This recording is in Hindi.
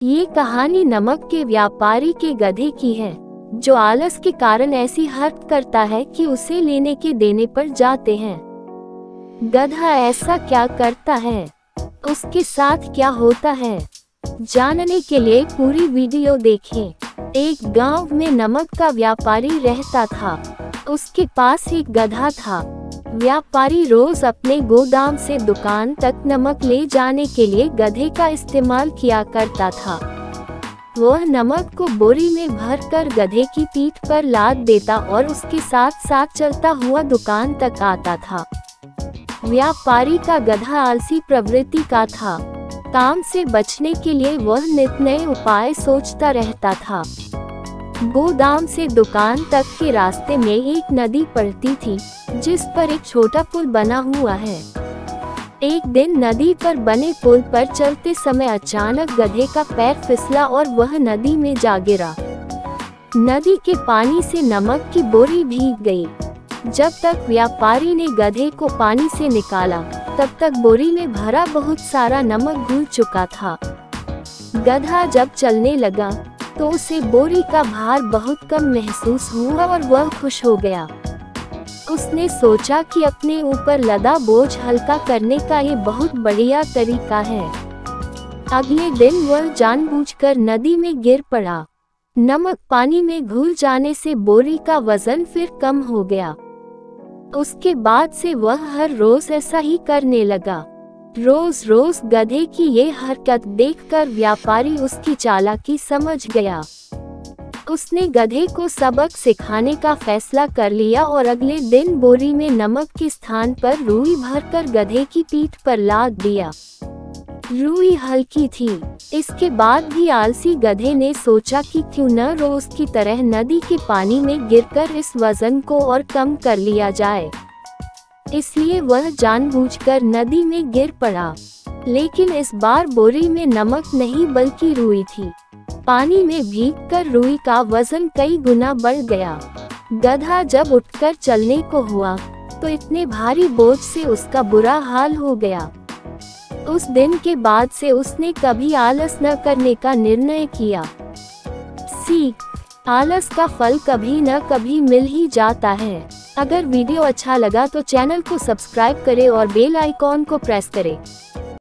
ये कहानी नमक के व्यापारी के गधे की है, जो आलस के कारण ऐसी हरकत करता है कि उसे लेने के देने पर जाते हैं। गधा ऐसा क्या करता है, उसके साथ क्या होता है, जानने के लिए पूरी वीडियो देखें। एक गांव में नमक का व्यापारी रहता था। उसके पास एक गधा था। व्यापारी रोज अपने गोदाम से दुकान तक नमक ले जाने के लिए गधे का इस्तेमाल किया करता था। वह नमक को बोरी में भरकर गधे की पीठ पर लाद देता और उसके साथ साथ चलता हुआ दुकान तक आता था। व्यापारी का गधा आलसी प्रवृत्ति का था। काम से बचने के लिए वह नित नए उपाय सोचता रहता था। गोदाम से दुकान तक के रास्ते में एक नदी पड़ती थी, जिस पर एक छोटा पुल बना हुआ है। एक दिन नदी पर बने पुल पर चलते समय अचानक गधे का पैर फिसला और वह नदी में जा गिरा। नदी के पानी से नमक की बोरी भीग गई। जब तक व्यापारी ने गधे को पानी से निकाला, तब तक बोरी में भरा बहुत सारा नमक घुल चुका था। गधा जब चलने लगा तो उसे बोरी का भार बहुत कम महसूस हुआ और वह खुश हो गया। उसने सोचा कि अपने ऊपर लदा बोझ हल्का करने का ये बहुत बढ़िया तरीका है। अगले दिन वह जानबूझकर नदी में गिर पड़ा। नमक पानी में घुल जाने से बोरी का वजन फिर कम हो गया। उसके बाद से वह हर रोज ऐसा ही करने लगा। रोज रोज गधे की ये हरकत देखकर व्यापारी उसकी चालाकी समझ गया। उसने गधे को सबक सिखाने का फैसला कर लिया और अगले दिन बोरी में नमक के स्थान पर रुई भरकर गधे की पीठ पर लाद दिया। रुई हल्की थी। इसके बाद भी आलसी गधे ने सोचा कि क्यों न रोज की तरह नदी के पानी में गिरकर इस वजन को और कम कर लिया जाए। इसलिए वह जानबूझकर नदी में गिर पड़ा। लेकिन इस बार बोरी में नमक नहीं बल्कि रुई थी। पानी में भीगकर रुई का वजन कई गुना बढ़ गया। गधा जब उठकर चलने को हुआ तो इतने भारी बोझ से उसका बुरा हाल हो गया। उस दिन के बाद से उसने कभी आलस न करने का निर्णय किया। सीख: आलस का फल कभी न कभी मिल ही जाता है। अगर वीडियो अच्छा लगा तो चैनल को सब्सक्राइब करें और बेल आइकॉन को प्रेस करें।